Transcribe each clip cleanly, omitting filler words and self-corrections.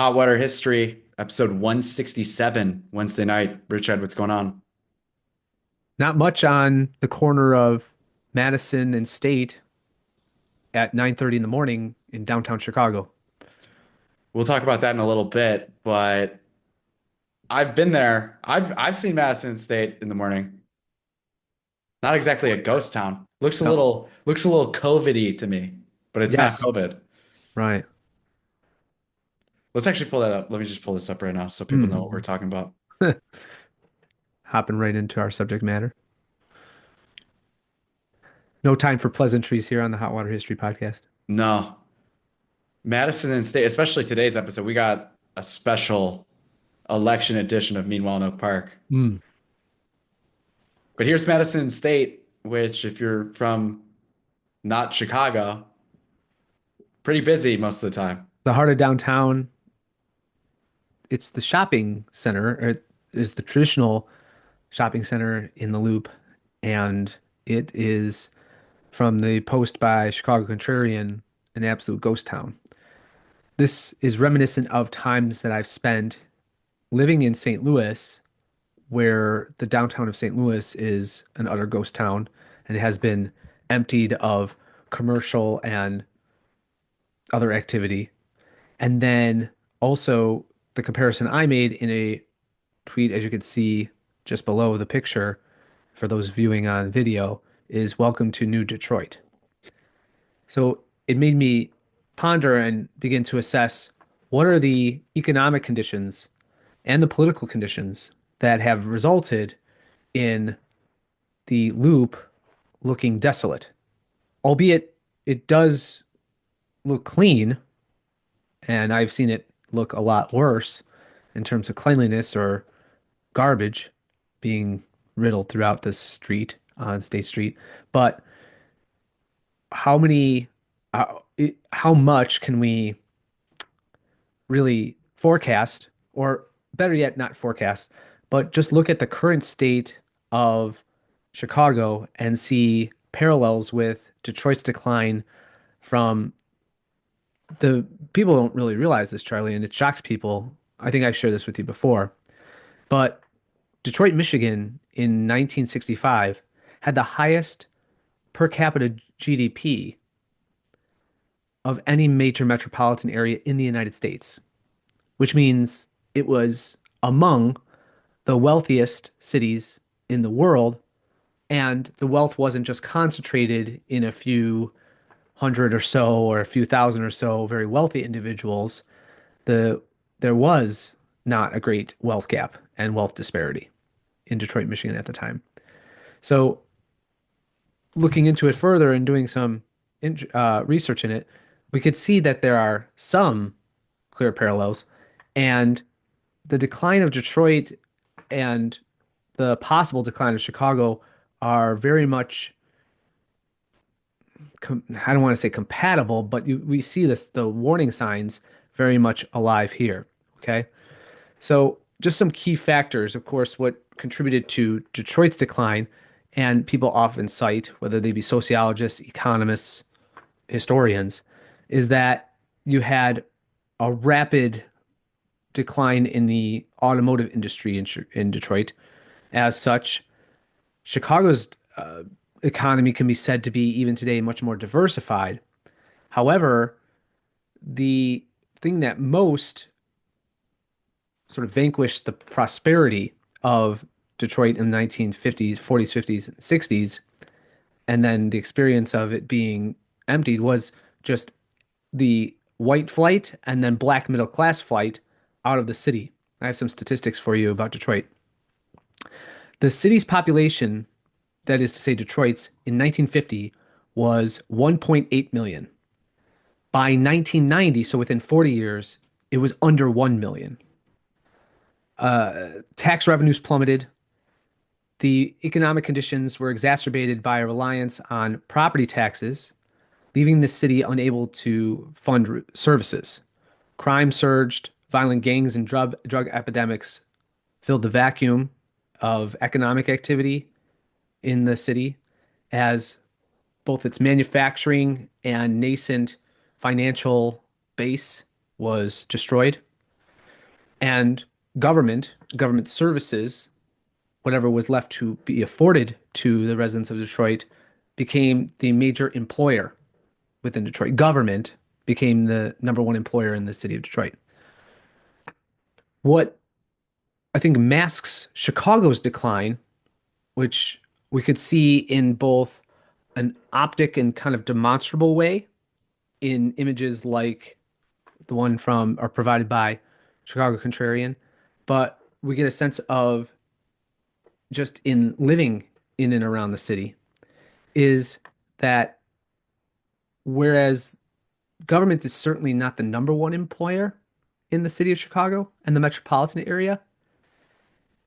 Hot Water History, episode 167, Wednesday night. Richard, what's going on? Not much on the corner of Madison and State at 9:30 in the morning in downtown Chicago. We'll talk about that in a little bit, but I've been there. I've seen Madison State in the morning. Not exactly a ghost town. No. Looks a little COVID-y to me, but it's not Yes, COVID. right. Let's actually pull that up. Let me just pull this up right now so people know what we're Hmm. talking about. Hopping right into our subject matter. No time for pleasantries here on the Hot Water History Podcast. No, Madison and State, especially today's episode, we got a special election edition of Meanwhile in Oak Park. Mm. But here's Madison State, which if you're from not Chicago, pretty busy most of the time. The heart of downtown, it's the shopping center, or it is the traditional shopping center in the Loop, and it is from the post by Chicago Contrarian, an absolute ghost town. This is reminiscent of times that I've spent living in St. Louis, where the downtown of St. Louis is an utter ghost town and it has been emptied of commercial and other activity. And then also the comparison I made in a tweet, as you can see just below the picture for those viewing on video, is Welcome to New Detroit. So it made me ponder and begin to assess what are the economic conditions and the political conditions that have resulted in the loop looking desolate, albeit it does look clean, and I've seen it look a lot worse in terms of cleanliness or garbage being riddled throughout the street on State Street. But how many, how much can we really forecast, or better yet, not forecast, but just look at the current state of Chicago and see parallels with Detroit's decline from the people don't really realize this, Charlie, and it shocks people. I think I've shared this with you before, but Detroit, Michigan in 1965 had the highest per capita GDP of any major metropolitan area in the United States, which means it was among the wealthiest cities in the world. And the wealth wasn't just concentrated in a few hundred or so, or a few thousand or so very wealthy individuals. The There was not a great wealth gap and wealth disparity in Detroit, Michigan at the time. So looking into it further and doing some research in it, we could see that there are some clear parallels, and the decline of Detroit and the possible decline of Chicago are very much I don't want to say compatible, but we see the warning signs very much alive here. Okay. So just some key factors, of course, what contributed to Detroit's decline, and people often cite, whether they be sociologists, economists, historians, is that you had a rapid decline in the automotive industry in Detroit. As such, Chicago's economy can be said to be even today much more diversified. However, the thing that most sort of vanquished the prosperity of Detroit in the 1950s, 40s, 50s, and 60s, and then the experience of it being emptied was just the white flight and then black middle class flight out of the city. I have some statistics for you about Detroit. The city's population, that is to say Detroit's, in 1950 was 1.8 million. By 1990, so within 40 years, it was under 1 million. Tax revenues plummeted. The economic conditions were exacerbated by a reliance on property taxes, leaving the city unable to fund services. Crime surged, violent gangs and drug epidemics filled the vacuum of economic activity in the city as both its manufacturing and nascent financial base was destroyed. And government services, whatever was left to be afforded to the residents of Detroit, became the major employer within Detroit. Government became the number one employer in the city of Detroit. What I think masks Chicago's decline, which we could see in both an optic and kind of demonstrable way in images like the one from or provided by Chicago Contrarian, but we get a sense of just in living in and around the city is that whereas government is certainly not the number one employer in the city of Chicago and the metropolitan area,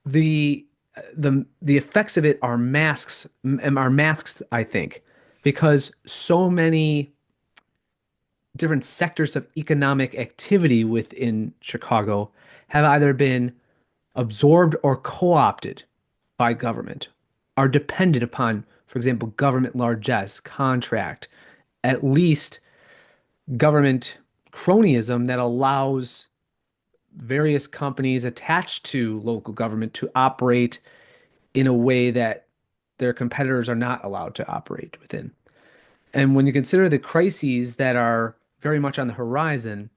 the the effects of it are masked, I think, because so many different sectors of economic activity within Chicago have either been absorbed or co-opted by government, are dependent upon, for example, government largesse, contract, at least government cronyism that allows various companies attached to local government to operate in a way that their competitors are not allowed to operate within. And when you consider the crises that are very much on the horizon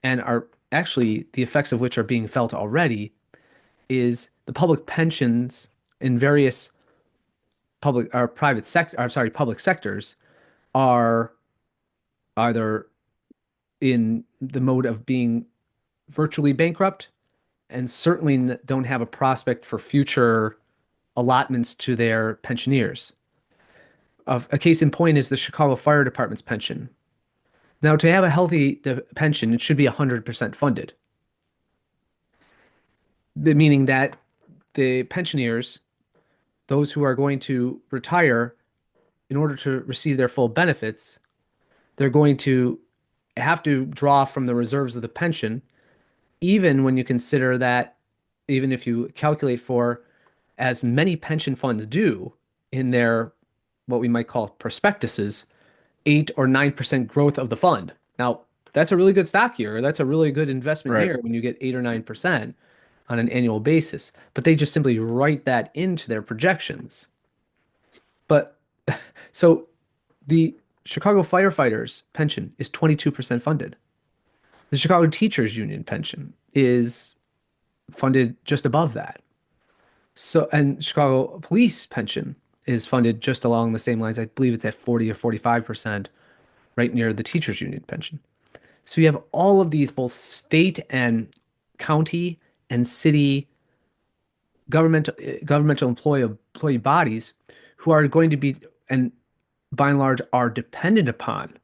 and are actually the effects of which are being felt already, is the public pensions in various public or private sector, I'm sorry, public sectors are either in the mode of being virtually bankrupt and certainly don't have a prospect for future allotments to their pensioners. A case in point is the Chicago Fire Department's pension. Now, to have a healthy pension, it should be 100% funded, meaning that the pensioners, those who are going to retire, in order to receive their full benefits, they're going to have to draw from the reserves of the pension, even when you consider that, even if you calculate for as many pension funds do in their what we might call prospectuses, 8 or 9% growth of the fund. Now, that's a really good stock here. That's a really good investment Right. here when you get 8 or 9% on an annual basis. But they just simply write that into their projections. But so the Chicago firefighters pension is 22% funded. The Chicago Teachers Union pension is funded just above that. So, and Chicago Police pension is funded just along the same lines. I believe it's at 40 or 45%, right near the Teachers Union pension. So you have all of these, both state and county and city governmental employee bodies who are going to be, and by and large, are dependent upon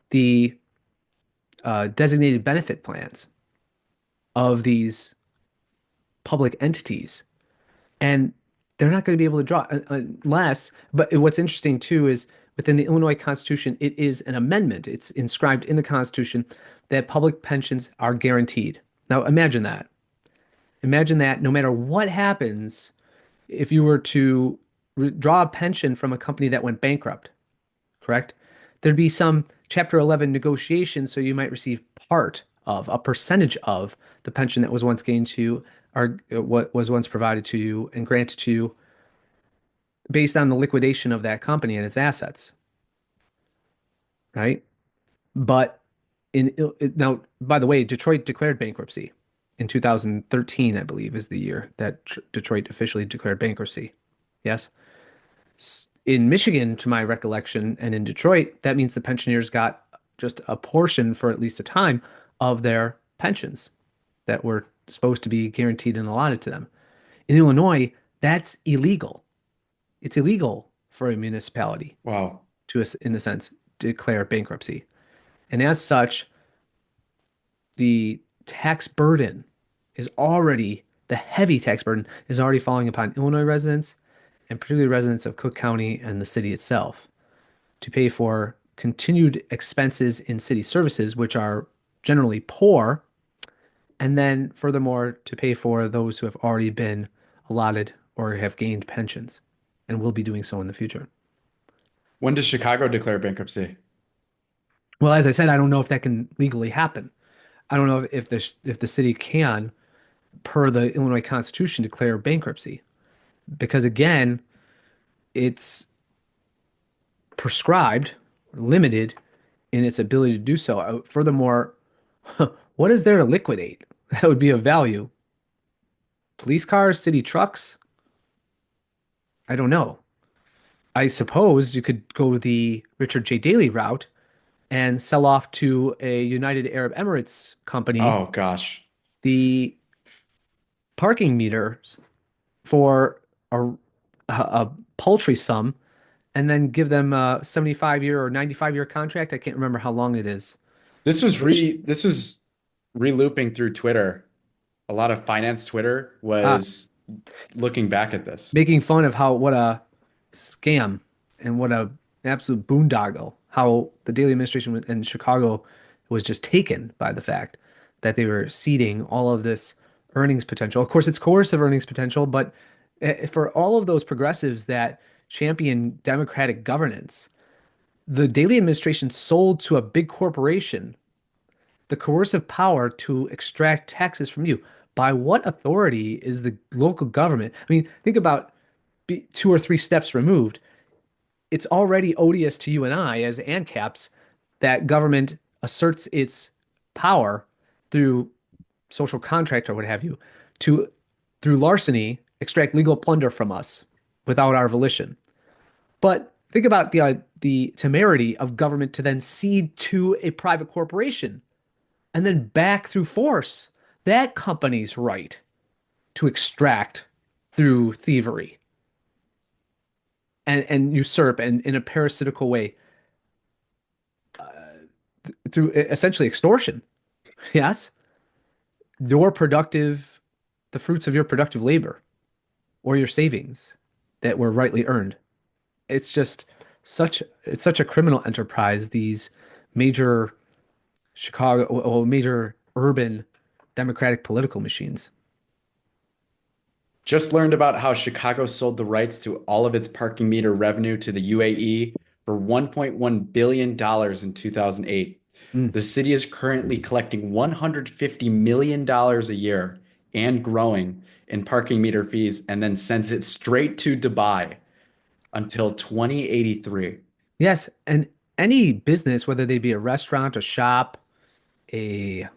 the designated benefit plans of these public entities. And they're not going to be able to draw unless, but what's interesting too is within the Illinois Constitution, it is an amendment. It's inscribed in the Constitution that public pensions are guaranteed. Now imagine that. Imagine that no matter what happens, if you were to draw a pension from a company that went bankrupt, correct? There'd be some Chapter 11 negotiation, so you might receive part of a percentage of the pension that was once gained to you or what was once provided to you and granted to you based on the liquidation of that company and its assets, right? But now, by the way, Detroit declared bankruptcy in 2013, I believe, is the year that Detroit officially declared bankruptcy. Yes. In Michigan, to my recollection, and in Detroit, that means the pensioners got just a portion for at least a time of their pensions that were supposed to be guaranteed and allotted to them. In Illinois, that's illegal. It's illegal for a municipality Wow. to, in a sense, declare bankruptcy. And as such, the tax burden is already, the heavy tax burden is already falling upon Illinois residents and particularly residents of Cook County and the city itself to pay for continued expenses in city services, which are generally poor, and then furthermore to pay for those who have already been allotted or have gained pensions and will be doing so in the future. When does Chicago declare bankruptcy? Well, as I said, I don't know if that can legally happen. I don't know if the city can. per the Illinois Constitution, declare bankruptcy because again, it's prescribed, limited in its ability to do so. Furthermore, what is there to liquidate that would be of value? Police cars, city trucks? I don't know. I suppose you could go the Richard J. Daley route and sell off to a United Arab Emirates company Oh gosh. the parking meters for a, a paltry sum and then give them a 75-year or 95-year contract. I can't remember how long it is. Which, This was re-looping through Twitter. A lot of finance Twitter ah, was looking back at this. making fun of how what a scam and what a absolute boondoggle how the Daily Administration in Chicago was just taken by the fact that they were seeding all of this earnings potential. Of course, it's coercive earnings potential, but for all of those progressives that champion democratic governance, the Daily Administration sold to a big corporation the coercive power to extract taxes from you. By what authority is the local government? I mean, think about two or three steps removed. It's already odious to you and I as ANCAPs that government asserts its power through social contract or what have you to, through larceny, extract legal plunder from us without our volition. But think about the temerity of government to then cede to a private corporation and then back through force that company's right to extract through thievery and usurp and in a parasitical way through essentially extortion. Yes, your productive, the fruits of your productive labor or your savings that were rightly earned. It's just it's such a criminal enterprise. These major Chicago, well, major urban democratic political machines. Just learned about how Chicago sold the rights to all of its parking meter revenue to the UAE for $1.1 billion in 2008. Mm. The city is currently collecting $150 million a year and growing in parking meter fees and then sends it straight to Dubai until 2083. Yes, and any business, whether they be a restaurant, a shop, a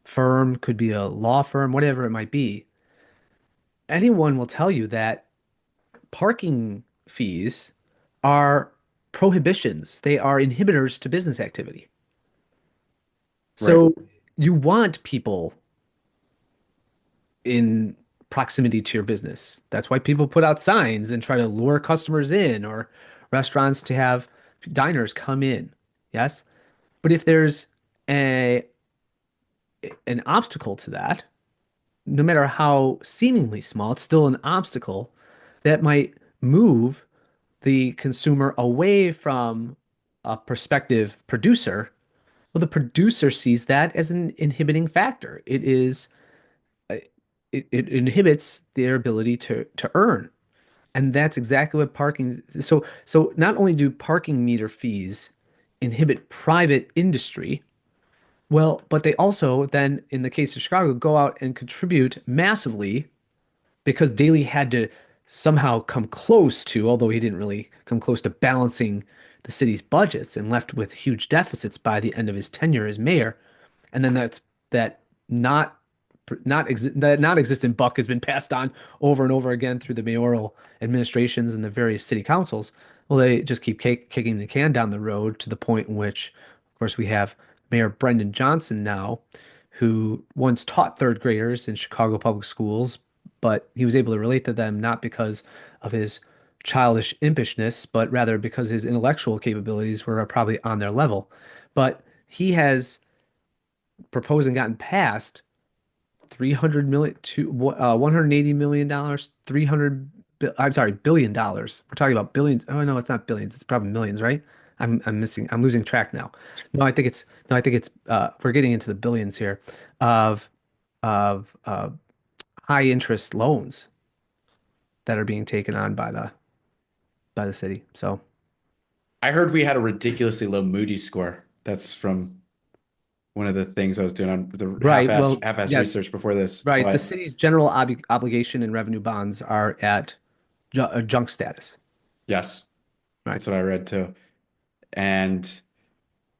firm, could be a law firm, whatever it might be, anyone will tell you that parking fees are prohibitions. They are inhibitors to business activity. Right. So you want people in proximity to your business. That's why people put out signs and try to lure customers in or restaurants to have diners come in. Yes. But if there's a an obstacle to that, no matter how seemingly small, it's still an obstacle that might move the consumer away from a prospective producer. Well, the producer sees that as an inhibiting factor. It inhibits their ability to earn. And that's exactly what parking. So not only do parking meter fees inhibit private industry, well, but they also then, in the case of Chicago, go out and contribute massively because Daley had to somehow come close to, although he didn't really come close to balancing the city's budgets and left with huge deficits by the end of his tenure as mayor. And then that not that non-existent buck has been passed on over and over again through the mayoral administrations and the various city councils. Well, they just keep kicking the can down the road to the point in which, of course, we have Mayor Brendan Johnson now, who once taught third graders in Chicago public schools, but he was able to relate to them not because of his childish impishness, but rather because his intellectual capabilities were probably on their level. But he has proposed and gotten passed 300 million to 180 million dollars, 300 I'm sorry, billion dollars. We're talking about billions. Oh no, it's not billions. It's probably millions, right? I'm losing track now. No, I think it's we're getting into the billions here of of high interest loans that are being taken on by the city. I heard we had a ridiculously low Moody score. That's from one of the things I was doing on the Right. Well, half-ass yes. research before this. Right. The But city's general obligation and revenue bonds are at junk status. yes, Right. that's what I read too. And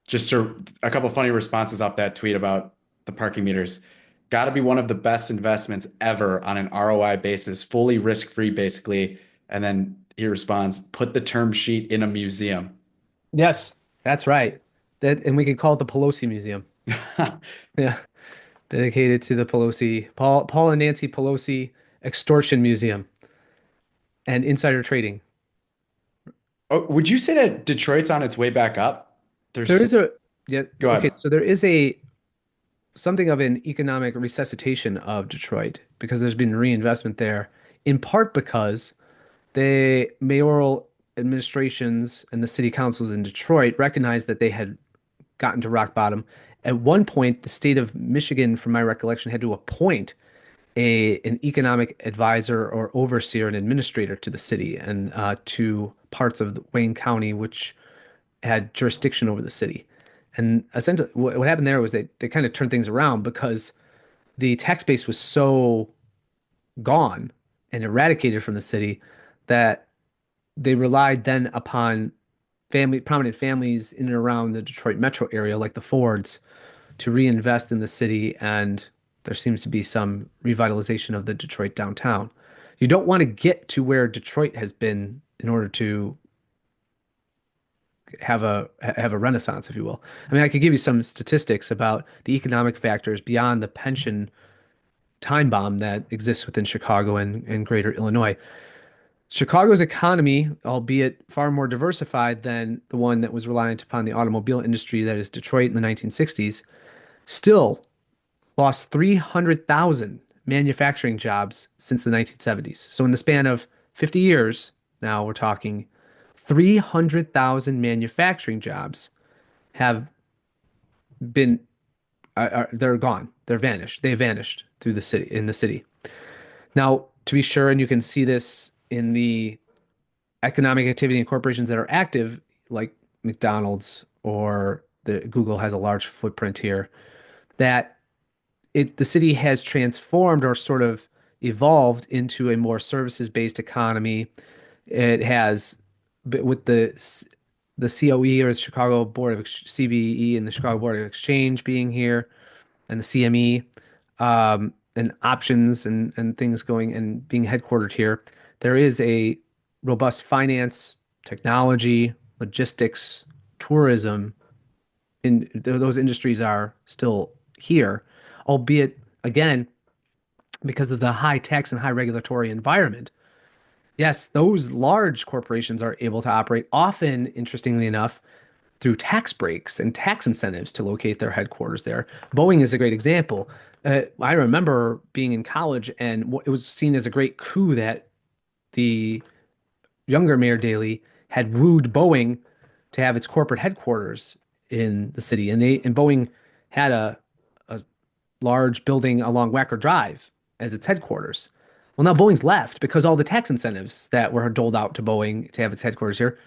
just a couple funny responses off that tweet about the parking meters. Got to be one of the best investments ever on an ROI basis, fully risk-free, basically. And then he responds, put the term sheet in a museum. Yes, that's right. That and we could call it the Pelosi Museum. Yeah, dedicated to the Paul and Nancy Pelosi Extortion Museum and insider trading. Oh, would you say that Detroit's on its way back up? There There's, is a yeah, go okay, ahead. so there is a something of an economic resuscitation of Detroit because there's been reinvestment there, in part because the mayoral administrations and the city councils in Detroit recognized that they had gotten to rock bottom. At one point, the state of Michigan, from my recollection, had to appoint an economic advisor or overseer, an administrator to the city and to parts of Wayne County, which had jurisdiction over the city. And essentially, what happened there was they kind of turned things around because the tax base was so gone and eradicated from the city that they relied then upon prominent families in and around the Detroit metro area, like the Fords, to reinvest in the city. And there seems to be some revitalization of the Detroit downtown. You don't want to get to where Detroit has been in order to have a renaissance, if you will. I mean, I could give you some statistics about the economic factors beyond the pension time bomb that exists within Chicago and greater Illinois. Chicago's economy, albeit far more diversified than the one that was reliant upon the automobile industry that is Detroit in the 1960s, still lost 300,000 manufacturing jobs since the 1970s. So in the span of 50 years, now we're talking 300,000 manufacturing jobs have been they're gone. They're vanished. They vanished through the city in the city. Now, to be sure, and you can see this in the economic activity in corporations that are active, like McDonald's or Google has a large footprint here, that the city has transformed or sort of evolved into a more services-based economy. It has, with the COE or the Chicago Board of CBE and the Chicago Board of Exchange being here, and the CME, and options and things going and being headquartered here, there is a robust finance, technology, logistics, tourism. In those industries are still here, albeit again because of the high tax and high regulatory environment. Yes, those large corporations are able to operate often, interestingly enough, through tax breaks and tax incentives to locate their headquarters there. Boeing is a great example. I remember being in college, and it was seen as a great coup that the younger Mayor Daley had wooed Boeing to have its corporate headquarters in the city, and Boeing had a large building along Wacker Drive as its headquarters. Well, now Boeing's left because all the tax incentives that were doled out to Boeing to have its headquarters here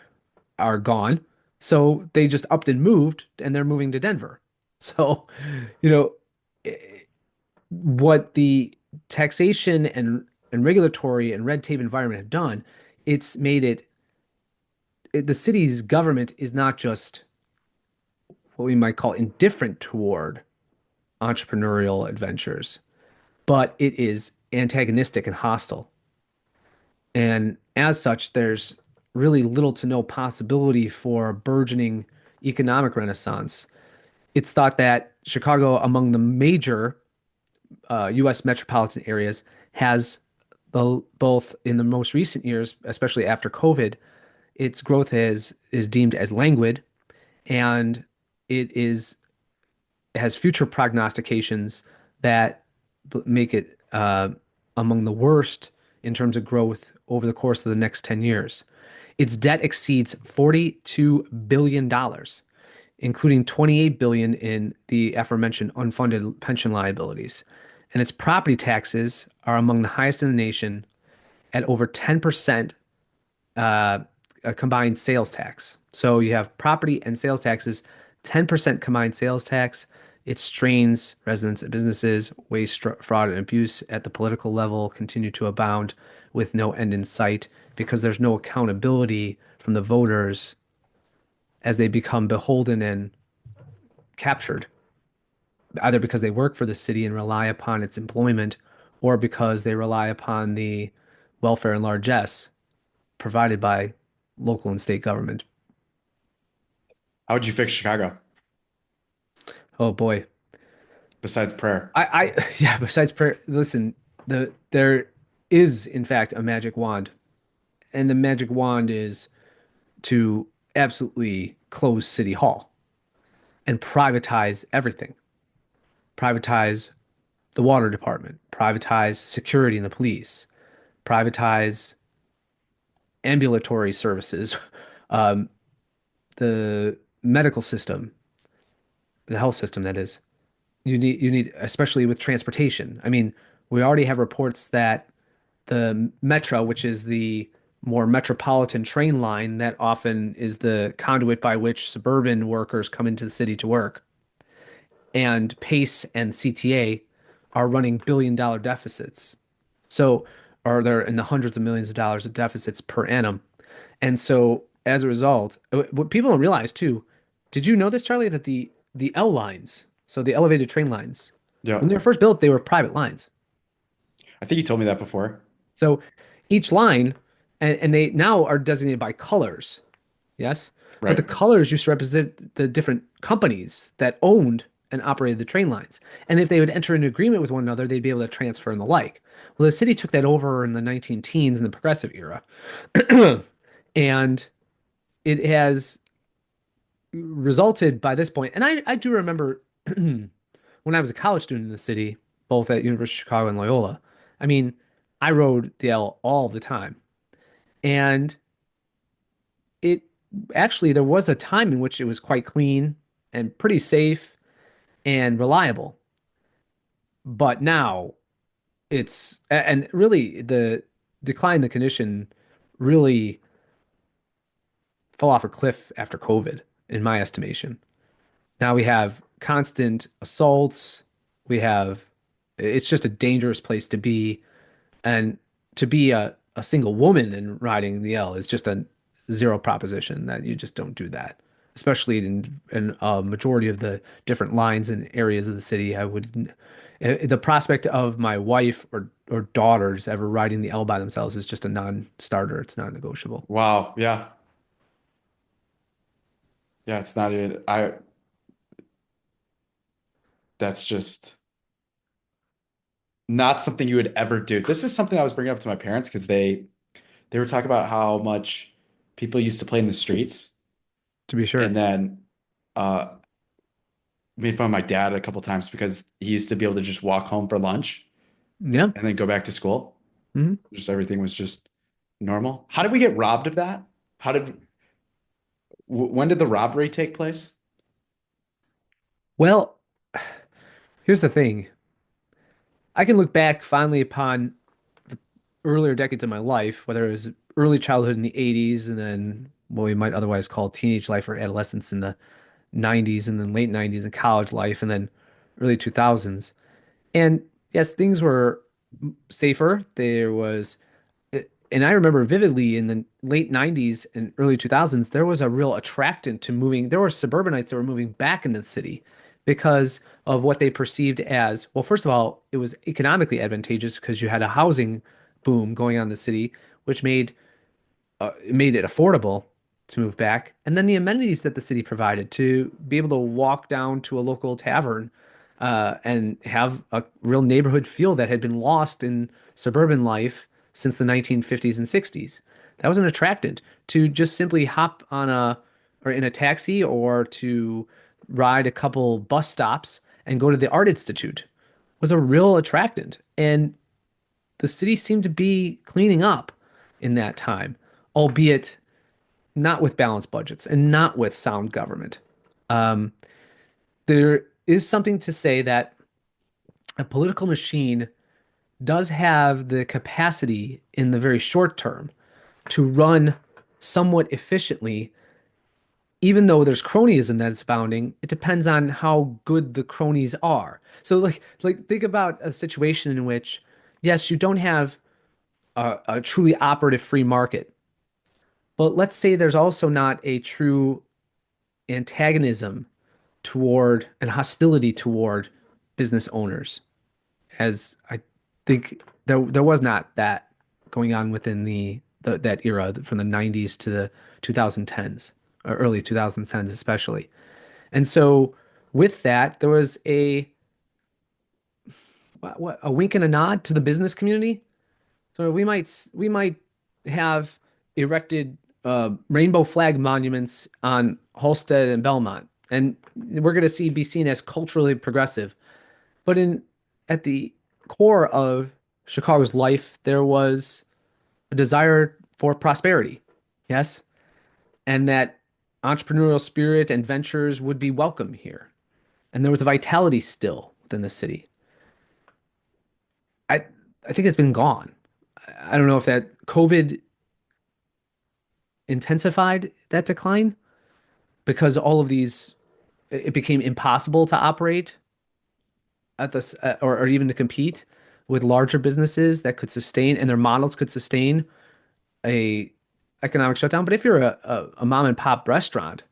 are gone. So they just upped and moved, and they're moving to Denver. So, you know, what the taxation and regulatory and red tape environment have done, it's made the city's government is not just what we might call indifferent toward entrepreneurial adventures, but it is antagonistic and hostile. And as such, there's really little to no possibility for a burgeoning economic renaissance. It's thought that Chicago, among the major U.S. metropolitan areas, has both in the most recent years, especially after COVID, its growth is deemed as languid, and it has future prognostications that make it among the worst in terms of growth over the course of the next 10 years. Its debt exceeds $42 billion, including 28 billion in the aforementioned unfunded pension liabilities. And its property taxes are among the highest in the nation at over 10% a combined sales tax. So you have property and sales taxes, 10% combined sales tax It strains residents and businesses. Waste, fraud, and abuse at the political level continue to abound with no end in sight because there's no accountability from the voters as they become beholden and captured, either because they work for the city and rely upon its employment or because they rely upon the welfare and largesse provided by local and state government. How would you fix Chicago Oh boy. besides prayer? Yeah, besides prayer, listen, there is in fact a magic wand, and the magic wand is to absolutely close City Hall and privatize everything. Privatize the water department, privatize security and the police, privatize ambulatory services, um, the medical system, the health system, that is. You need, especially with transportation. I mean, we already have reports that the metro, which is the more metropolitan train line that often is the conduit by which suburban workers come into the city to work, and Pace and CTA are running billion-dollar deficits. So, are there in the hundreds of millions of dollars of deficits per annum? And so, as a result, what people don't realize too, did you know this, Charlie, that the L lines, so the elevated train lines, Yeah. when they were first built, they were private lines. I think you told me that before. So each line, and they now are designated by colors, yes? But the Right. colors used to represent the different companies that owned and operated the train lines. And if they would enter into agreement with one another, they'd be able to transfer and the like. Well, the city took that over in the 19 teens in the progressive era. And it has resulted by this point. And I do remember when I was a college student in the city, both at University of Chicago and Loyola. I mean, I rode the L all the time. And it actually, there was a time in which it was quite clean and pretty safe and reliable. But now and really the decline in the condition really fell off a cliff after COVID, in my estimation. Now we have constant assaults. We have, it's just a dangerous place to be. And to be a single woman and riding the L is just a zero proposition that you just don't do that. Especially in a majority of the different lines and areas of the city, the prospect of my wife or daughters ever riding the L by themselves is just a non-starter. It's not negotiable. Wow. Yeah. Yeah. It's not even, that's just not something you would ever do. This is something I was bringing up to my parents because they were talking about how much people used to play in the streets To be and sure. then uh made fun of my dad a couple times because he used to be able to just walk home for lunch Yeah. and then go back to school. Hmm. Just everything was just normal. How did we get robbed of that? How did when did the robbery take place? Well, here's the thing. I can look back fondly upon earlier decades of my life, whether it was early childhood in the 80s and then what we might otherwise call teenage life or adolescence in the 90s and then late 90s and college life and then early 2000s. And yes, things were safer. There was, and I remember vividly in the late 90s and early 2000s, there was a real attractant to moving. There were suburbanites that were moving back into the city because of what they perceived as, well, first of all, it was economically advantageous because you had a housing boom going on in the city, which made it affordable to move back. And then the amenities that the city provided to be able to walk down to a local tavern and have a real neighborhood feel that had been lost in suburban life since the 1950s and 60s. That was an attractant to just simply hop on a or in a taxi or to ride a couple bus stops and go to the Art Institute was a real attractant. And the city seemed to be cleaning up in that time, albeit not with balanced budgets and not with sound government. Um, there is something to say that a political machine does have the capacity in the very short term to run somewhat efficiently even though there's cronyism that's abounding, it depends on how good the cronies are. So like think about a situation in which, yes, you don't have a truly operative free market, but let's say there's also not a true antagonism toward and hostility toward business owners, as I think there was not that going on within that era from the 90s to the 2010s or early 2010s especially. And so with that, there was a wink and a nod to the business community. So we might have erected rainbow flag monuments on Halsted and Belmont, and we're going to be seen as culturally progressive. But in at the core of Chicago's life, there was a desire for prosperity, yes, and that entrepreneurial spirit and ventures would be welcome here. And there was a vitality still within the city. I I think it's been gone. I don't know if that COVID intensified that decline because all of these it became impossible to operate at this or even to compete with larger businesses that could sustain and their models could sustain a economic shutdown. But if you're a mom and pop restaurant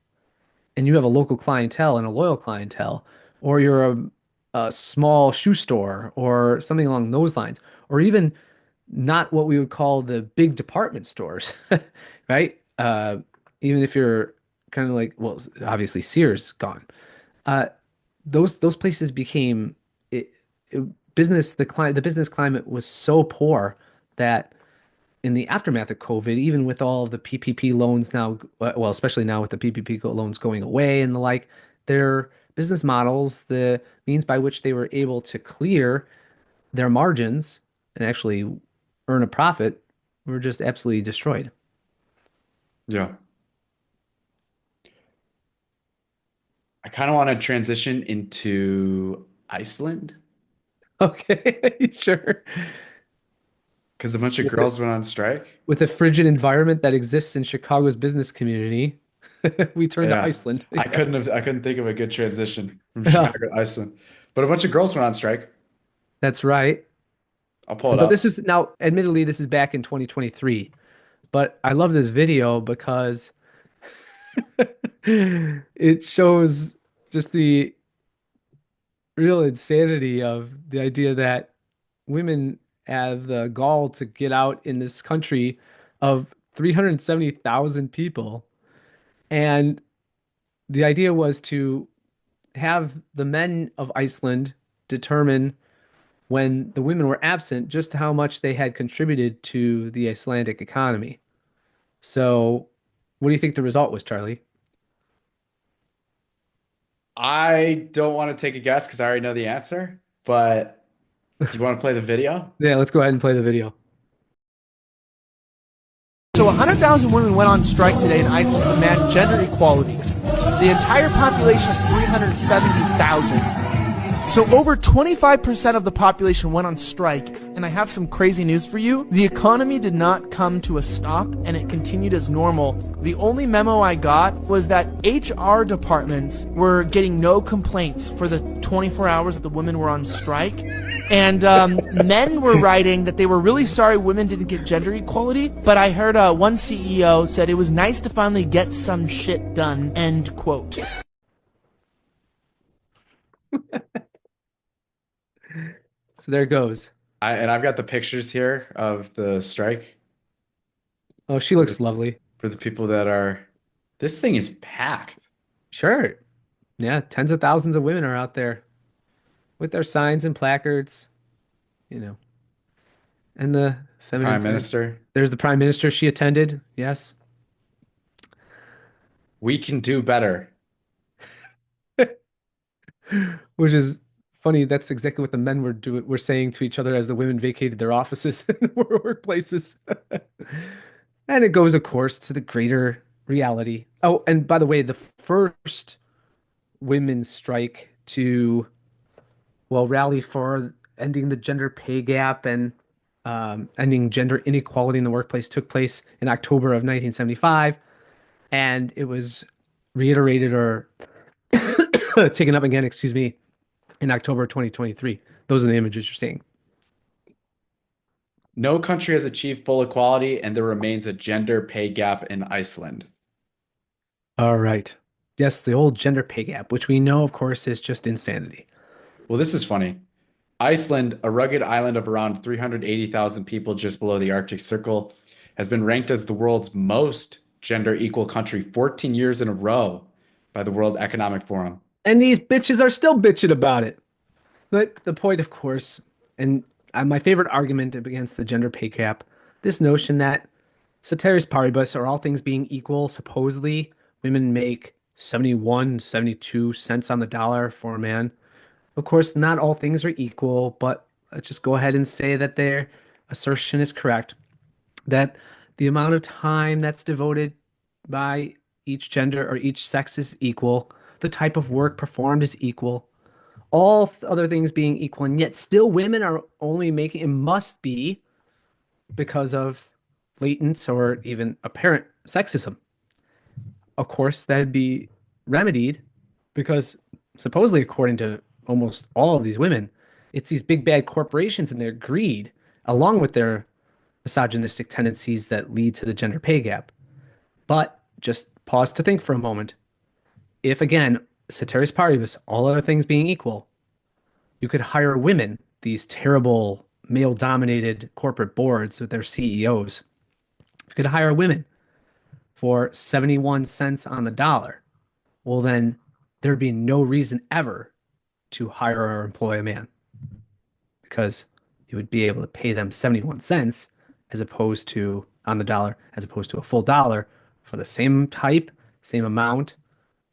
and you have a local clientele and a loyal clientele, or you're a small shoe store or something along those lines, or even not what we would call the big department stores, right? Even if you're kind of like, well, obviously Sears gone. Uh, those places became it, the business climate was so poor that in the aftermath of COVID, even with all of the PPP loans now, well, especially now with the PPP loans going away and the like, their business models, the means by which they were able to clear their margins and actually earn a profit were just absolutely destroyed. Yeah. I kind of want to transition into Iceland Okay, sure. because a bunch of With the, girls went on strike. with the frigid environment that exists in Chicago's business community, we turn to Yeah. Iceland. Yeah. I couldn't think of a good transition from Yeah, Chicago to Iceland. But a bunch of girls went on strike. that's right. I'll pull it But this up. is now, admittedly, this is back in 2023. But I love this video because it shows just the real insanity of the idea that women have the gall to get out in this country of 370,000 people. And the idea was to have the men of Iceland determine when the women were absent just how much they had contributed to the Icelandic economy. So, what do you think the result was, Charlie? I don't want to take a guess because I already know the answer, but do you want to play the video? Yeah, let's go ahead and play the video. So 100,000 women went on strike today in Iceland to demand gender equality. The entire population is 370,000. So over 25% of the population went on strike, and I have some crazy news for you. The economy did not come to a stop, and it continued as normal. The only memo I got was that HR departments were getting no complaints for the 24 hours that the women were on strike. And men were writing that they were really sorry women didn't get gender equality, but I heard one CEO said it was nice to finally get some shit done, end quote. So there it goes. I've got the pictures here of the strike Oh, she for the looks lovely. for the people that are. This thing is packed. Sure. Yeah, tens of thousands of women are out there with their signs and placards, you know, and the feminine Prime side. Minister, There's the prime minister she attended. Yes. we can do better. Which is funny. That's exactly what the men were saying to each other as the women vacated their offices and workplaces. And it goes, of course, to the greater reality. Oh, and by the way, the first women's strike to, well, rally for ending the gender pay gap and ending gender inequality in the workplace took place in October of 1975. And it was reiterated or taken up again, excuse me, in October 2023. Those are the images you're seeing. No country has achieved full equality, and there remains a gender pay gap in Iceland. All right. Yes, the old gender pay gap, which we know, of course, is just insanity. Well, this is funny. Iceland, a rugged island of around 380,000 people just below the Arctic Circle, has been ranked as the world's most gender equal country 14 years in a row by the World Economic Forum. And these bitches are still bitching about it. But the point, of course, and my favorite argument against the gender pay gap, this notion that ceteris paribus, or all things being equal, supposedly women make 71, 72 cents on the dollar for a man. Of course, not all things are equal, but let's just go ahead and say that their assertion is correct, that the amount of time that's devoted by each gender or each sex is equal, the type of work performed is equal, all other things being equal, and yet still women are only making it must be because of latent or even apparent sexism. Of course, that'd be remedied because supposedly, according to almost all of these women, it's these big bad corporations and their greed, along with their misogynistic tendencies that lead to the gender pay gap. But just pause to think for a moment. If again, ceteris paribus, all other things being equal, you could hire women, these terrible male-dominated corporate boards with their CEOs. You could hire women for 71 cents on the dollar. Well, then there'd be no reason ever to hire or employ a man because you would be able to pay them 71 cents as opposed to on the dollar, as opposed to a full dollar for the same type, same amount,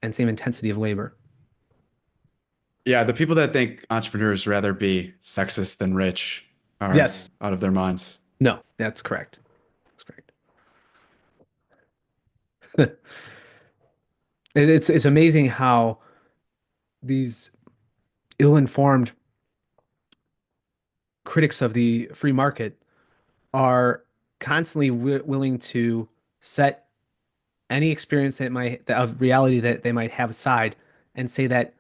and same intensity of labor. Yeah, the people that think entrepreneurs rather be sexist than rich are Yes. out of their minds. No, that's correct. That's correct. It's amazing how these ill-informed critics of the free market are constantly willing to set any experience that might of reality that they might have aside and say that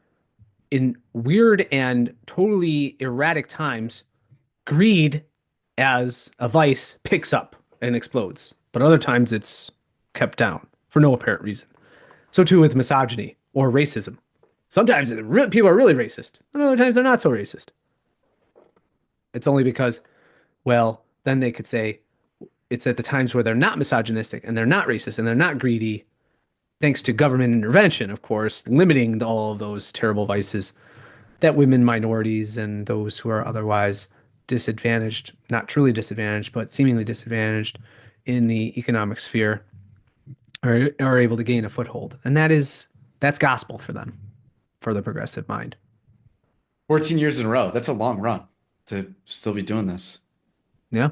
in weird and totally erratic times, greed as a vice picks up and explodes, but other times it's kept down for no apparent reason. So too with misogyny or racism. Sometimes people are really racist, and other times they're not so racist. It's only because, well, then they could say it's at the times where they're not misogynistic and they're not racist and they're not greedy, thanks to government intervention, of course, limiting all of those terrible vices that women, minorities, and those who are otherwise disadvantaged, not truly disadvantaged, but seemingly disadvantaged in the economic sphere are able to gain a foothold. And that's gospel for them, for the progressive mind. 14 years in a row. That's a long run to still be doing this. Yeah.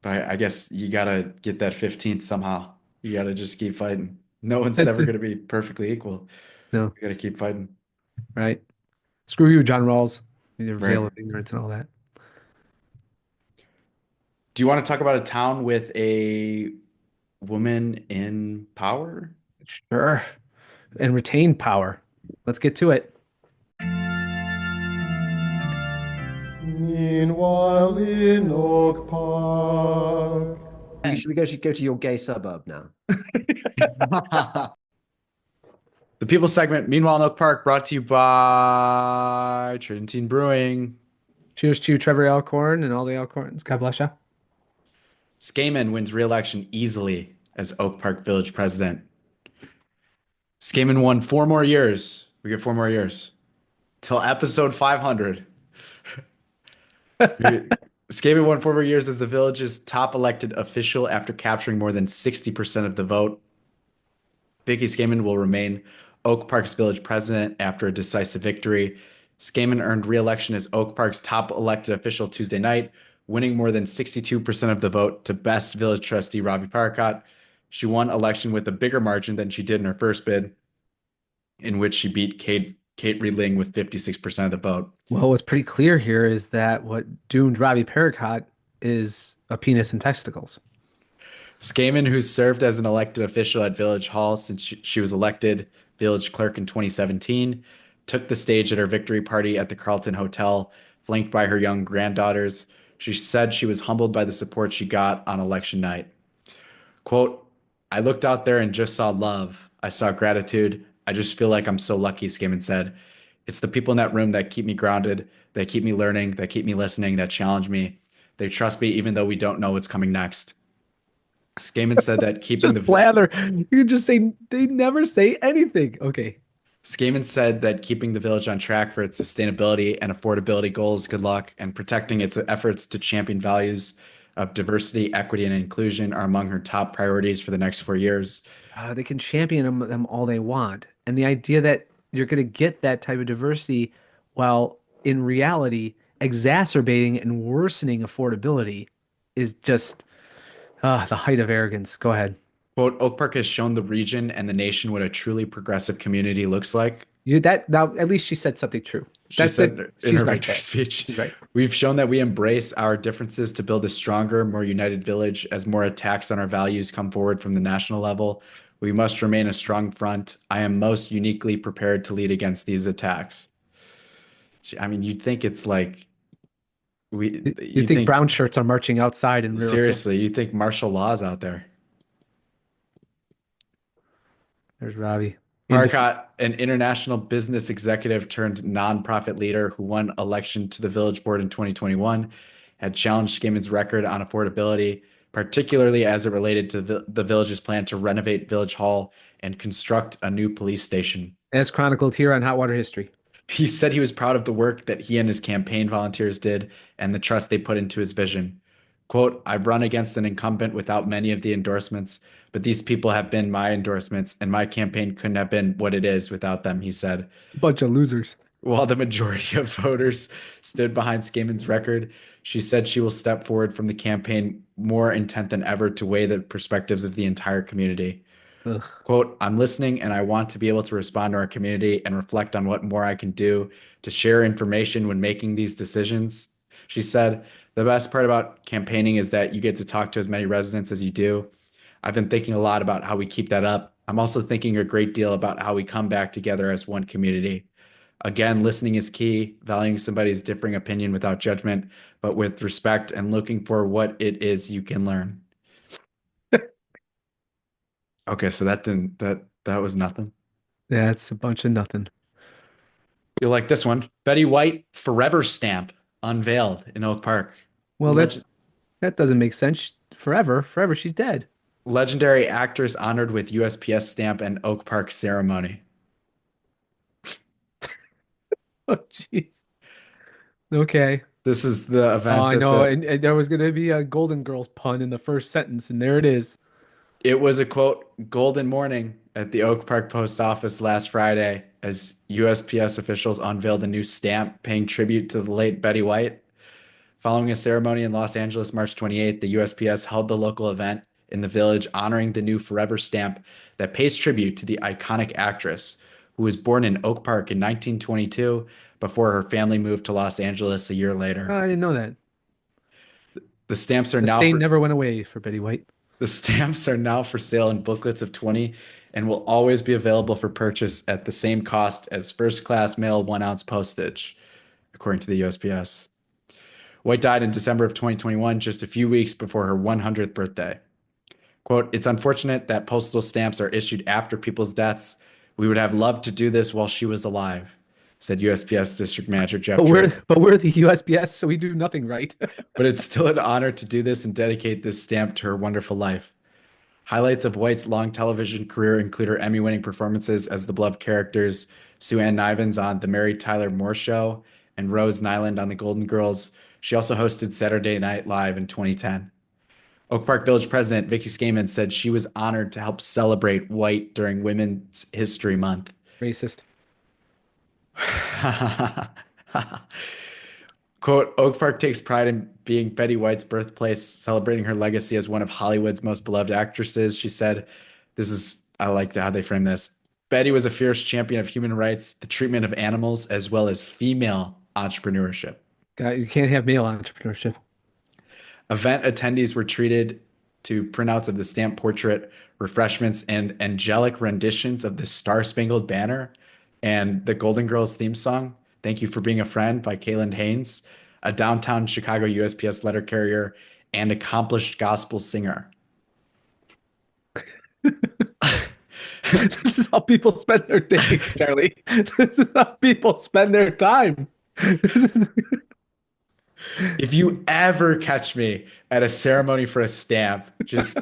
But I guess you gotta get that 15th somehow. You gotta just keep fighting. No one's That's ever it. gonna be perfectly equal. No, You gotta keep fighting. right. Screw you, John Rawls. The Right. veil of ignorance and all that. Do you want to talk about a town with a woman in power? Sure. And retain power. Let's get to it. Meanwhile in Oak Park. We should go to your gay suburb now. The People segment, Meanwhile in Oak Park, brought to you by Tridentine Brewing. Cheers to Trevor Alcorn and all the Alcorns. God bless you. Skaman wins re-election easily as Oak Park Village president. Skaman won 4 more years. We get 4 more years. Till episode 500. Skaman won 4 more years as the village's top elected official after capturing more than 60% of the vote. Vicky Skaman will remain Oak Park's village president after a decisive victory. Skaman earned re-election as Oak Park's top elected official Tuesday night, winning more than 62% of the vote to best village trustee Robbie Paracott. She won election with a bigger margin than she did in her first bid, in which she beat Kate Reedling with 56% of the vote. Well, what's pretty clear here is that what doomed Robbie Paracott is a penis and testicles. Skaman, who served as an elected official at Village Hall since she was elected village clerk in 2017, took the stage at her victory party at the Carlton Hotel, flanked by her young granddaughters. She said she was humbled by the support she got on election night. Quote, I looked out there and just saw love. I saw gratitude. I just feel like I'm so lucky, Skaman said. It's the people in that room that keep me grounded, that keep me learning, that keep me listening, that challenge me. They trust me even though we don't know what's coming next. Skaman said that keeping Just the blather. You can just say they never say anything. Okay. Skaman said that keeping the village on track for its sustainability and affordability goals, good luck, and protecting its efforts to champion values of diversity, equity, and inclusion are among her top priorities for the next 4 years. They can champion them all they want. And the idea that you're going to get that type of diversity while in reality exacerbating and worsening affordability is just the height of arrogance. Go ahead. Quote, Oak Park has shown the region and the nation what a truly progressive community looks like. You that now at least she said something true. She That's said that in she's her right victory there. speech. She's right. We've shown that we embrace our differences to build a stronger, more united village as more attacks on our values come forward from the national level. We must remain a strong front. I am most uniquely prepared to lead against these attacks. I mean, you'd think it's like You you think think brown shirts are marching outside in rear full? seriously, you think martial law's out there. There's Robbie. In defeat. Parcott, an international business executive turned nonprofit leader who won election to the village board in 2021, had challenged Skaman's record on affordability, particularly as it related to the village's plan to renovate Village Hall and construct a new police station. As chronicled here on Hot Water History. He said he was proud of the work that he and his campaign volunteers did and the trust they put into his vision. Quote, I've run against an incumbent without many of the endorsements, but these people have been my endorsements, and my campaign couldn't have been what it is without them, he said. Bunch of losers. While the majority of voters stood behind Skaman's record, she said she will step forward from the campaign more intent than ever to weigh the perspectives of the entire community. Ugh. Quote, I'm listening and I want to be able to respond to our community and reflect on what more I can do to share information when making these decisions. She said, the best part about campaigning is that you get to talk to as many residents as you do. I've been thinking a lot about how we keep that up. I'm also thinking a great deal about how we come back together as one community. Again, listening is key, valuing somebody's differing opinion without judgment, but with respect and looking for what it is you can learn. Okay, so that was nothing. That's a bunch of nothing. You'll like this one. Betty White forever stamp unveiled in Oak Park. Well, Leg- that doesn't make sense. Forever, she's dead. Legendary actress honored with USPS stamp and Oak Park ceremony. Oh, jeez. Okay. This is the event Oh, I at know. the And there was going to be a Golden Girls pun in the first sentence, and there it is. It was a quote, golden morning at the Oak Park Post Office last Friday as USPS officials unveiled a new stamp paying tribute to the late Betty White. Following a ceremony in Los Angeles, March 28th, the USPS held the local event in the village honoring the new Forever stamp that pays tribute to the iconic actress who was born in Oak Park in 1922 before her family moved to Los Angeles a year Oh, later. I didn't know that. The stamps are The now stain for never went away for Betty White. The stamps are now for sale in booklets of 20 and will always be available for purchase at the same cost as first class mail 1 ounce postage, according to the USPS. White died in December of 2021, just a few weeks before her 100th birthday. Quote, it's unfortunate that postal stamps are issued after people's deaths. We would have loved to do this while she was alive, said USPS District Manager Jeff But Drake. we're the USPS, so we do nothing right. But it's still an honor to do this and dedicate this stamp to her wonderful life. Highlights of White's long television career include her Emmy-winning performances as the beloved characters Sue Ann Nivens on The Mary Tyler Moore Show and Rose Nyland on The Golden Girls. She also hosted Saturday Night Live in 2010. Oak Park Village President Vicky Skaman said she was honored to help celebrate White during Women's History Month. Racist. Quote, Oak Park takes pride in being Betty White's birthplace, celebrating her legacy as one of Hollywood's most beloved actresses. She said, I like how they frame this. Betty was a fierce champion of human rights, the treatment of animals, as well as female entrepreneurship. God, you can't have male entrepreneurship. Event attendees were treated to printouts of the stamp portrait, refreshments, and angelic renditions of the Star Spangled Banner and the Golden Girls theme song, Thank You for Being a Friend by Kaylin Haynes, a downtown Chicago USPS letter carrier and accomplished gospel singer. This is how people spend their days, Charlie. This is how people spend their time. This is If you ever catch me at a ceremony for a stamp, just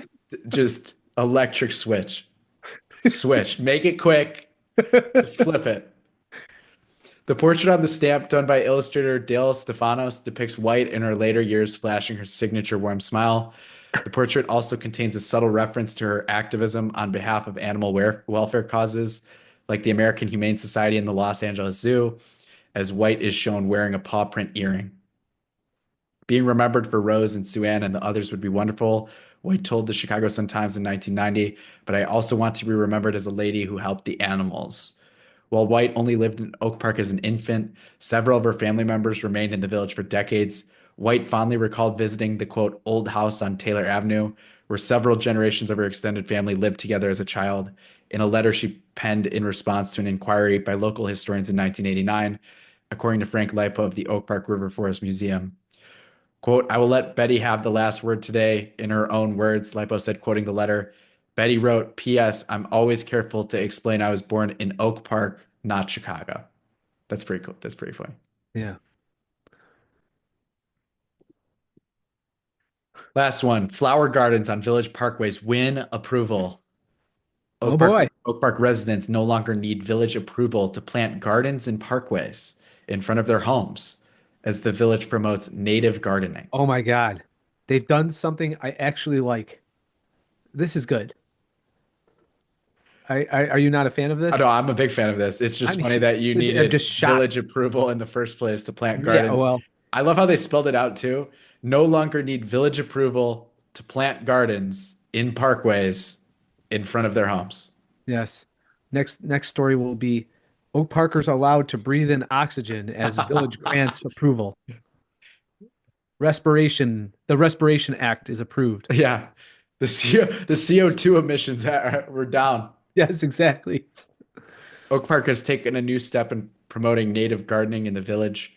electric switch. Switch. Make it quick. Just flip it. The portrait on the stamp, done by illustrator Dale Stefanos, depicts White in her later years flashing her signature warm smile. The portrait also contains a subtle reference to her activism on behalf of animal welfare causes, like the American Humane Society and the Los Angeles Zoo, as White is shown wearing a paw print earring. Being remembered for Rose and Sue Ann and the others would be wonderful, White told the Chicago Sun-Times in 1990, but I also want to be remembered as a lady who helped the animals. While White only lived in Oak Park as an infant, several of her family members remained in the village for decades. White fondly recalled visiting the quote, old house on Taylor Avenue, where several generations of her extended family lived together as a child, in a letter she penned in response to an inquiry by local historians in 1989, according to Frank Lipo of the Oak Park River Forest Museum. Quote, I will let Betty have the last word today. In her own words, Lipo said, quoting the letter, Betty wrote, P.S. I'm always careful to explain I was born in Oak Park, not Chicago. That's pretty cool. That's pretty funny. yeah. Last one. Flower gardens on village parkways win approval. Oh boy. Oak Park residents no longer need village approval to plant gardens and parkways in front of their homes as the village promotes native gardening. Oh my God. They've done something I actually like. This is good. Are you not a fan of I this? know I'm a big fan of this. It's just I'm funny that you I'm needed just shocked. village approval in the first place to plant Yeah, gardens. well, I love how they spelled it out too. No longer need village approval to plant gardens in parkways in front of their homes. yes. Next story will be Oak Parkers allowed to breathe in oxygen as village grants approval. The Respiration Act is approved. Yeah. The CO2 emissions were down. Yes, exactly. Oak Park has taken a new step in promoting native gardening in the village.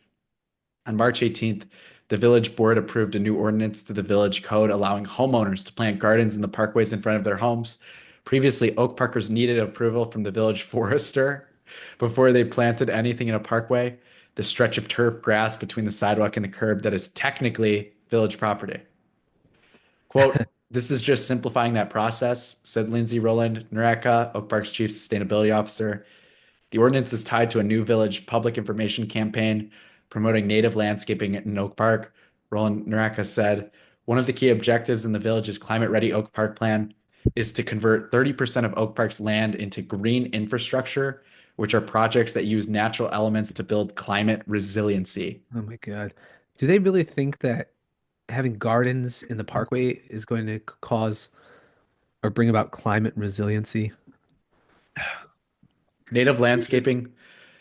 On March 18th, the village board approved a new ordinance to the village code allowing homeowners to plant gardens in the parkways in front of their homes. Previously, Oak Parkers needed approval from the village forester before they planted anything in a parkway, the stretch of turf grass between the sidewalk and the curb that is technically village property. Quote, this is just simplifying that process, said Lindsay Rowland Nareka, Oak Park's chief sustainability officer. The ordinance is tied to a new village public information campaign promoting native landscaping in Oak Park. Roland Nareka said, one of the key objectives in the village's climate-ready Oak Park plan is to convert 30% of Oak Park's land into green infrastructure, which are projects that use natural elements to build climate resiliency. Oh my God. Do they really think that having gardens in the parkway is going to cause or bring about climate resiliency? Native landscaping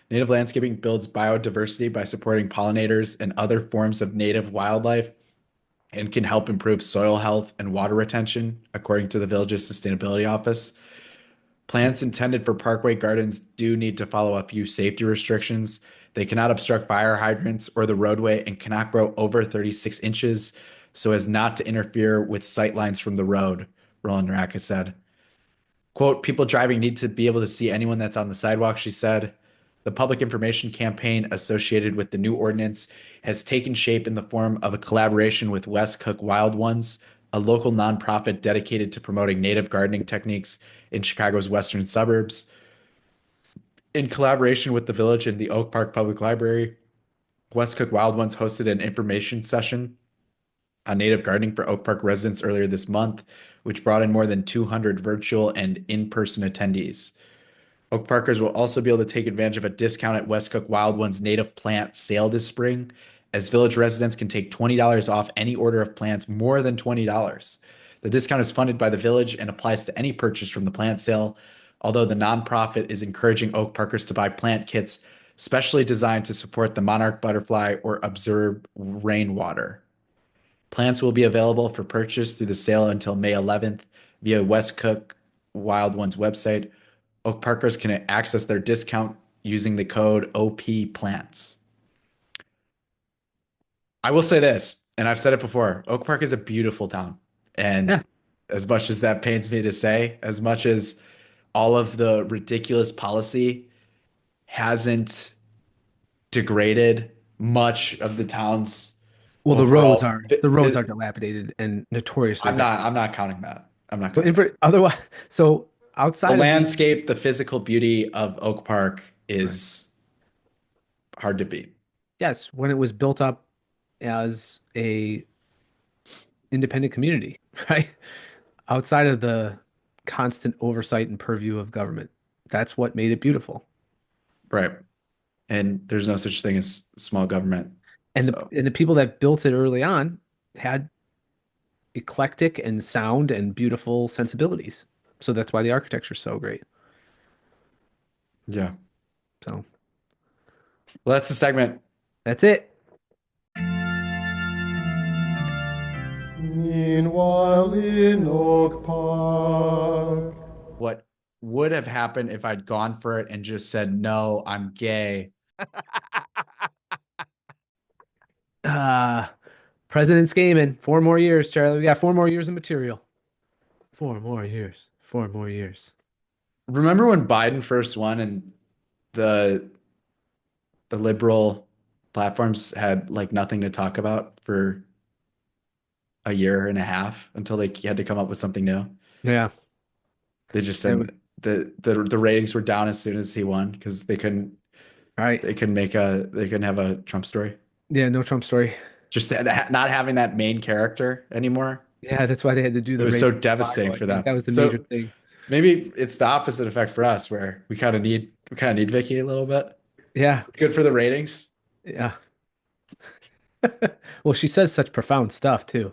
Native landscaping builds biodiversity by supporting pollinators and other forms of native wildlife and can help improve soil health and water retention, according to the village's sustainability office. Plants intended for parkway gardens do need to follow a few safety restrictions. They cannot obstruct fire hydrants or the roadway and cannot grow over 36 inches so as not to interfere with sightlines from the road, Roland Naraka said. Quote, people driving need to be able to see anyone that's on the sidewalk, she said. The public information campaign associated with the new ordinance has taken shape in the form of a collaboration with West Cook Wild Ones, a local nonprofit dedicated to promoting native gardening techniques in Chicago's western suburbs. In collaboration with the village and the Oak Park Public Library, West Cook Wild Ones hosted an information session on native gardening for Oak Park residents earlier this month, which brought in more than 200 virtual and in-person attendees. Oak Parkers will also be able to take advantage of a discount at West Cook Wild One's native plant sale this spring, as village residents can take $20 off any order of plants more than $20. The discount is funded by the village and applies to any purchase from the plant sale, although the nonprofit is encouraging Oak Parkers to buy plant kits specially designed to support the monarch butterfly or observe rainwater. Plants will be available for purchase through the sale until May 11th via West Cook Wild Ones website. Oak Parkers can access their discount using the code OP Plants. I will say this, and I've said it before, Oak Park is a beautiful town. Yeah. And as much as that pains me to say, as much as all of the ridiculous policy hasn't degraded much of the town's Well, overall, the roads are dilapidated and notoriously bad. I'm not counting that. I'm not But counting that. otherwise, so The outside of the landscape, the physical beauty of Oak Park right. is hard to beat. Yes, when it was built up as a independent community, right? Outside of the constant oversight and purview of government. That's what made it beautiful. Right. And there's no such thing as small government. And So, the people that built it early on had eclectic and sound and beautiful sensibilities. So that's why the architecture is so great. yeah. So Well, that's the segment. that's it. Meanwhile in Oak Park. What would have happened if I'd gone for it and just said, no, I'm gay? Uh President Skaman, 4 more years, Charlie. We got 4 more years of material. 4 more years. 4 more years. Remember when Biden first won and the the liberal platforms had like nothing to talk about for a year and a half until they had to come up with something new? Yeah. They just That would, said the ratings were down as soon as he won because right. they couldn't have a Trump story. Yeah, no Trump story. Just not having that main character anymore. Yeah, that's why they had to do It the was so racial devastating spiral. I for think them. that was the major So thing. maybe it's the opposite effect for us where we kind of need Vicky a little bit. Yeah, It's good for the ratings. yeah. Well, she says such profound stuff too.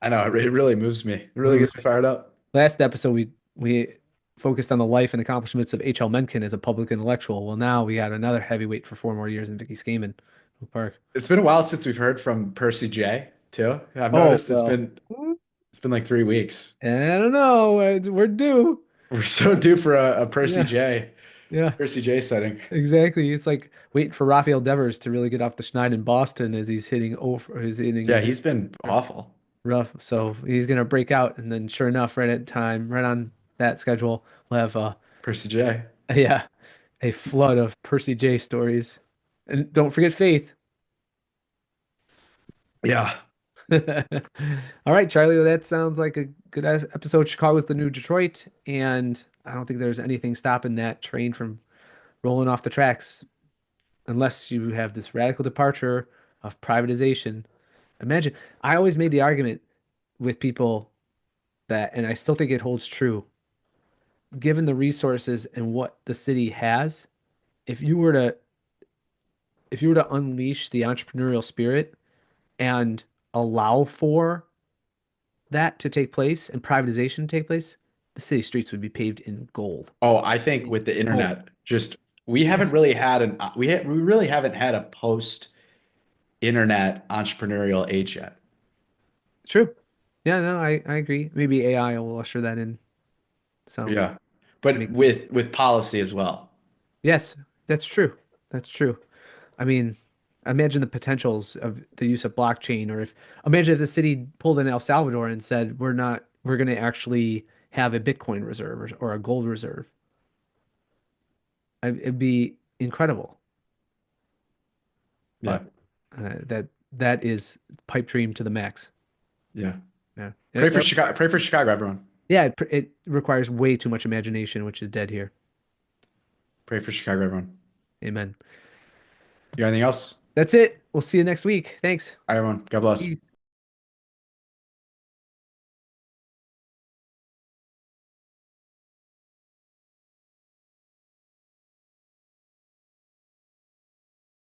I know it really moves me. It really Mhm. gets me fired up. Last episode we focused on the life and accomplishments of H.L. Mencken as a public intellectual. Well, now we got another heavyweight for 4 more years in Vicky Skaman, Oak Park. It's been a while since we've heard from Percy J too. I've Oh, noticed well, it's been like 3 weeks. I don't know. We're due. We're so due for a Percy Yeah, J. yeah, Percy J setting. exactly. It's like waiting for Rafael Devers to really get off the schneid in Boston as he's hitting over. His inning Yeah, is he's been awful. rough. So he's gonna break out, and then sure enough, right at time, right on that schedule, we'll have Percy J. yeah, a flood of Percy J stories. And don't forget Faith. Yeah. All right, Charlie, well, that sounds like a good episode. Chicago's the new Detroit, and I don't think there's anything stopping that train from rolling off the tracks unless you have this radical departure of privatization. Imagine, I always made the argument with people that, and I still think it holds true, given the resources and what the city has, if you were to unleash the entrepreneurial spirit and allow for that to take place and privatization to take place, the city streets would be paved in gold. Oh, I think with the internet, just we haven't Yes. really had we really haven't had a post internet entrepreneurial age yet. True. Yeah, no, I agree. Maybe AI will usher that in. So Yeah. But make with policy as well. yes, that's true. That's true. I mean, imagine the potentials of the use of blockchain, or imagine if the city pulled in El Salvador and said, we're going to actually have a Bitcoin reserve or a gold reserve. It'd be incredible. Yeah. But that is pipe dream to the max. Yeah. Yeah. Pray for Chicago, everyone. Yeah, it requires way too much imagination, which is dead here. Pray for Chicago, everyone. Amen. You got anything else? That's it. We'll see you next week. Thanks. All right, everyone. God bless. Peace.